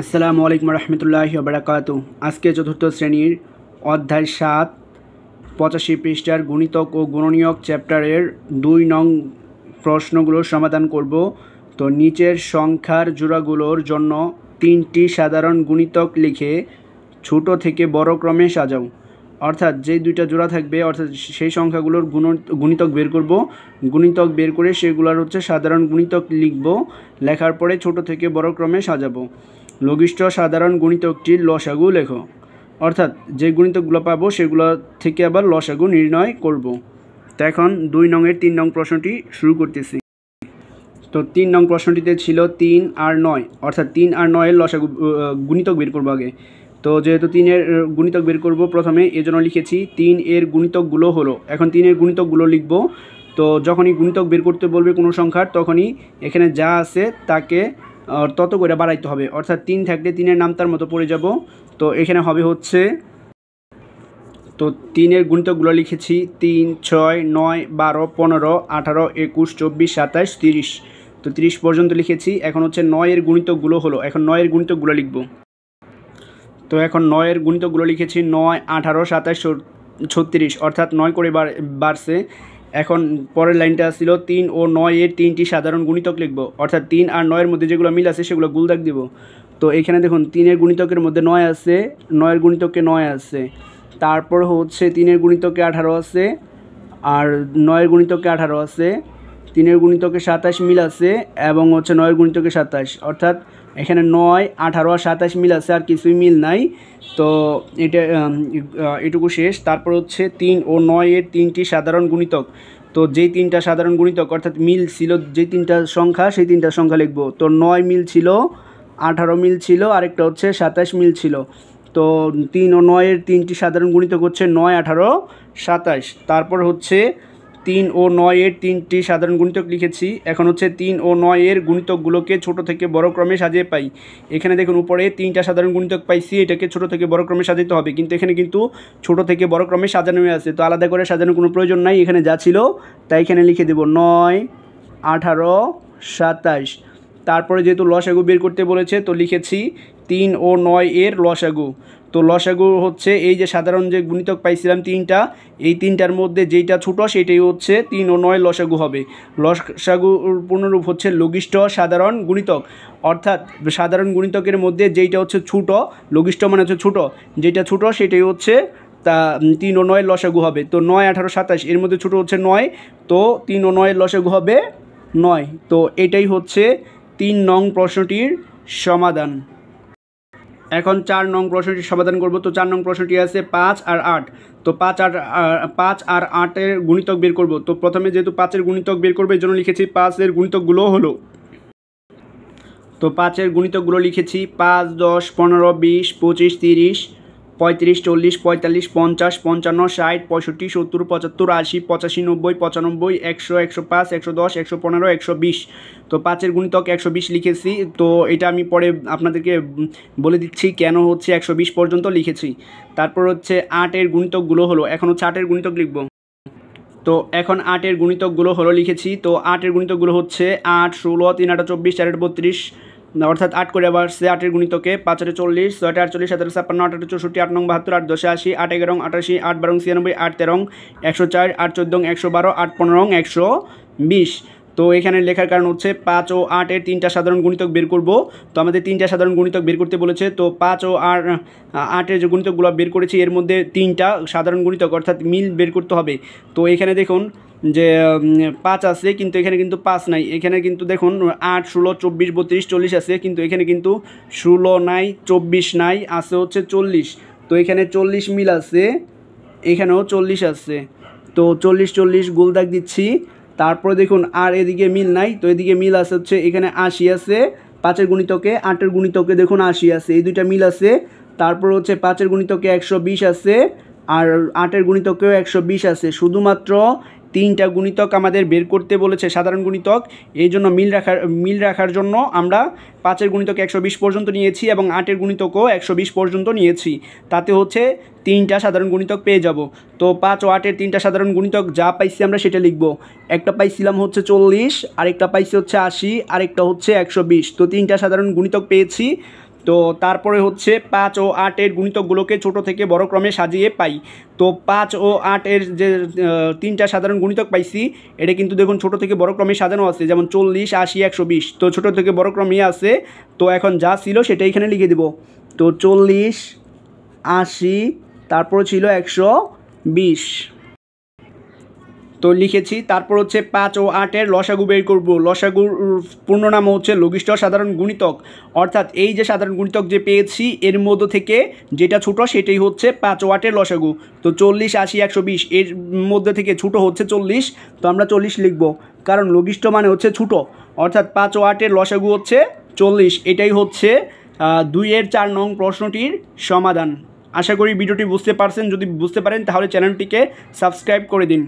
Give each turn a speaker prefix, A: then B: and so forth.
A: আসসালামু আলাইকুম রহমতুল্লাহি বারাকাতু। আজকে চতুর্থ শ্রেণীর অধ্যায় 7 85 পৃষ্ঠার গুণিতক ও গুণনীয়ক চ্যাপ্টারের 2 নং প্রশ্নগুলোর সমাধান করব। তো নিচের সংখ্যার জোড়াগুলোর জন্য 3টি সাধারণ গুণিতক লিখে ছোট থেকে বড় ক্রমে সাজাও। অর্থাৎ যে দুইটা জোড়া থাকবে অর্থাৎ সেই সংখ্যাগুলোর গুণিতক বের করব। গুণিতক বের করে সেগুলোর সাধারণ গুণিতক লিখব। লেখার পরে ছোট থেকে বড় ক্রমে সাজাবো। লঘিষ্ঠ সাধারণ গুণিতকটির লসাগু লেখো। অর্থাৎ যে গুণিতকগুলো পাবো সেগুলো থেকে আবার লসাগু নির্ণয় করব। তো এখন 2 নংয়ের 3 নং প্রশ্নটি শুরু করতেছি। তো 3 নং প্রশ্নটিতে ছিল 3 আর 9, অর্থাৎ 3 আর 9 এর লসাগু গুণিতক বের করবো আগে। তো যেহেতু 3 এর গুণিতক বের করব প্রথমে, এজন্য লিখেছি 3 এর গুণিতকগুলো হলো। এখন 3 এর গুণিতকগুলো লিখব। তো যখনই গুণিতক বের করতে বলবে কোনো সংখ্যার, তখনই এখানে যা আছে তাকে তত করে বাড়াইতে হবে। অর্থাৎ 3 থাকলে 3 এর নাম তার মতো পড়ে যাব। তো এখানে হবে হচ্ছে, তো 3 এর গুণিতকগুলো লিখেছি 3, 6, 9, 12, 15, 18, 21, 24, 27, 30। তো 30 পর্যন্ত লিখেছি। এখন হচ্ছে 9 এর গুণিতকগুলো হলো। এখন 9 এর গুণিতকগুলো লিখব। তো এখন 9 এর গুণিতকগুলো লিখেছি 9, 18, 27, 36, অর্থাৎ 9 করে বাড়ছে। এখন পরের লাইনটা ছিল 3 ও 9 এর 3টি সাধারণ গুণিতক লিখব। অর্থাৎ 3 আর 9 এর মধ্যে যেগুলো মিল আছে সেগুলো গুল দাগ দিব। তো এখানে দেখুন 3 এর গুণিতকের মধ্যে 9 আছে, 9 এর গুণিতকে 9 আছে, তারপর হচ্ছে 3 এর গুণিতকে 18 আছে, আর 9 এর গুণিতকে 18 আছে, 3 এর গুণিতকে 27 মিল আছে, এবং হচ্ছে 9 এর গুণিতকে 27। অর্থাৎ এখানে 9, 18 আর 27 মিল আছে, আর কিছুই মিল নাই। তো এটুকু শেষ। তারপর হচ্ছে 3 ও 9 এর 3টি সাধারণ গুণিতক। তো যেই 3টা সাধারণ গুণিতক অর্থাৎ মিল ছিল যেই 3টা সংখ্যা, সেই 3টা সংখ্যা লিখব। তো 9 মিল ছিল, 18 মিল ছিল, আরেকটা হচ্ছে 27 মিল ছিল। তো 3 ও 9 এর 3টি সাধারণ গুণিতক হচ্ছে 9, 18, 27। তারপর হচ্ছে 3 ও 9 এর 3টি সাধারণ গুণিতক লিখেছি। এখন হচ্ছে 3 ও 9 এর গুণিতকগুলোকে ছোট থেকে বড় ক্রমে সাজিয়ে পাই। এখানে দেখুন উপরে 3টা সাধারণ গুণিতক পাইছি, এটাকে ছোট থেকে বড় ক্রমে সাজাতে হবে, কিন্তু এখানে কিন্তু ছোট থেকে বড় ক্রমে সাজানো হয়ে আছে। তো আলাদা করে সাজানোর কোনো প্রয়োজন নাই, এখানে যা ছিল তাই এখানে লিখে দেব 9, 18, 27। তারপরে যেহেতু লসাগু বের করতে বলেছে, তো লিখেছি 3 ও 9 এর লসাগু। তো লসাগু হচ্ছে এই যে সাধারণ যে গুণিতক পাইছিলাম 3টা, এই 3টার মধ্যে যেইটা ছোটো সেটাই হচ্ছে 3 ও 9 লসাগু হবে। লসাগুর পূর্ণরূপ হচ্ছে লঘিষ্ঠ সাধারণ গুণিতক। অর্থাৎ সাধারণ গুণিতকের মধ্যে যেইটা হচ্ছে ছোটো, লঘিষ্ঠ মানে হচ্ছে ছোটো, যেটা ছোটো সেটাই হচ্ছে তা 3 ও 9 লসাগু হবে। তো 9, 18, 27 এর মধ্যে ছোটো হচ্ছে 9, তো 3 ও 9 লসাগু হবে 9। তো এটাই হচ্ছে 3 নং প্রশ্নটির সমাধান। এখন 4 নং প্রশ্নটির সমাধান করব। তো 4 নং প্রশ্নটি আছে 5 আর 8। তো 5 আর 8 এর গুণিতক বের করব। তো প্রথমে যেহেতু 5 এর গুণিতক বের করবে, এই জন্য লিখেছি 5 এর গুণিতকগুলো হলো। তো 5 এর গুণিতকগুলো লিখেছি 5, 10, 15, 20, 25, 30, 35, 40, 45, 50, 55, 60, 65, 70, 75, 80, 85, 90, 95, 100, 105, 110, 115, 120। তো 5 এর গুণিতক 120 লিখেছি। তো এটা আমি পরে আপনাদেরকে বলে দিচ্ছি কেন হচ্ছে 120 পর্যন্ত লিখেছি। তারপর হচ্ছে 8 এর গুণিতকগুলো হলো। এখন হচ্ছে 8 এর গুণিতক লিখব। তো এখন 8 এর গুণিতকগুলো হলো লিখেছি। তো 8 এর গুণিতকগুলো হচ্ছে 8, 16, 3, 8, 24, 4, 32, অর্থাৎ 8 করে আবার সে 8 এর গুণিতকে 5, 8, 40, 6, 8, 48, 17, 56, 8, 8, 64, 8, 9, 72, 8, 10, 80, 8, 11, 88, 8, 12, 96, 8, 13, 104, 8, 14, 112, 8, 15, 120। তো এখানে লেখার কারণ হচ্ছে 5 ও 8 এর 3টা সাধারণ গুণিতক বের করব। তো আমাদের 3টা সাধারণ গুণিতক বের করতে বলেছে। তো 5 ও 8 এর যে গুণিতকগুলো বের করেছি, এর মধ্যে 3টা সাধারণ গুণিতক অর্থাৎ মিল বের করতে হবে। তো এখানে দেখুন যে 5 আছে, কিন্তু এখানে কিন্তু 5 নাই। এখানে কিন্তু দেখুন 8, 16, 24, 32, 40 আছে, কিন্তু এখানে কিন্তু 16 নাই, 24 নাই, আছে হচ্ছে 40। তো এখানে 40 মিল আছে, এখানেও 40 আছে। তো 40, 40 গোল দাগ দিচ্ছি। তারপরে দেখুন আর এদিকে মিল নাই, তো এদিকে মিল আছে হচ্ছে এখানে 80 আছে 5 এর গুণিতকে, 8 এর গুণিতকে দেখুন 80 আছে, এই দুইটা মিল আছে। তারপর হচ্ছে 5 এর গুণিতকে 120 আছে, আর 8 এর গুণিতকেও 120 আছে। শুধুমাত্র 3টা গুণিতক আমাদের বের করতে বলেছে সাধারণ গুণিতক, এই জন্য মিল রাখার জন্য আমরা 5 এর গুণিতক 120 পর্যন্ত নিয়েছি এবং 8 এর গুণিতকও 120 পর্যন্ত নিয়েছি। তাতে হচ্ছে 3টা সাধারণ গুণিতক পেয়ে যাব। তো 5 ও 8 এর 3টা সাধারণ গুণিতক যা পাইছি আমরা সেটা লিখব। একটা পাইছিলাম হচ্ছে 40, আরেকটা পাইছি হচ্ছে 80, আরেকটা হচ্ছে 120। তো 3টা সাধারণ গুণিতক পেয়েছি। তো তারপরে হচ্ছে 5 ও 8 এর গুণিতকগুলোকে ছোট থেকে বড় ক্রমে সাজিয়ে পাই। তো 5 ও 8 এর যে তিনটা সাধারণ গুণিতক পাইছি, এটা কিন্তু দেখুন ছোট থেকে বড় ক্রমে সাজানো আছে, যেমন 40, 80, 120। তো ছোট থেকে বড় ক্রমে আছে, তো এখন যা ছিল সেটা এখানে লিখে দেব। তো 40, 80, তারপর ছিল 120। তো লিখেছি। তারপর হচ্ছে 5 ও 8 এর লসাগু বের করব। লসাগুর পূর্ণ নাম হচ্ছে লঘিষ্ঠ সাধারণ গুণিতক, অর্থাৎ এই যে সাধারণ গুণিতক যে পেয়েছি এর মধ্য থেকে যেটা ছোট সেটাই হচ্ছে 5 ও 8 এর লসাগু। তো 40, 80, 120 এর মধ্যে থেকে ছোট হচ্ছে 40, তো আমরা 40 লিখব, কারণ লঘিষ্ঠ মানে হচ্ছে ছোট, অর্থাৎ 5 ও 8 এর লসাগু হচ্ছে 40। এটাই হচ্ছে 2 এর 4 নং প্রশ্নটির সমাধান। আশা করি ভিডিওটি বুঝতে পারছেন। যদি বুঝতে পারেন তাহলে চ্যানেলটিকে সাবস্ক্রাইব করে দিন।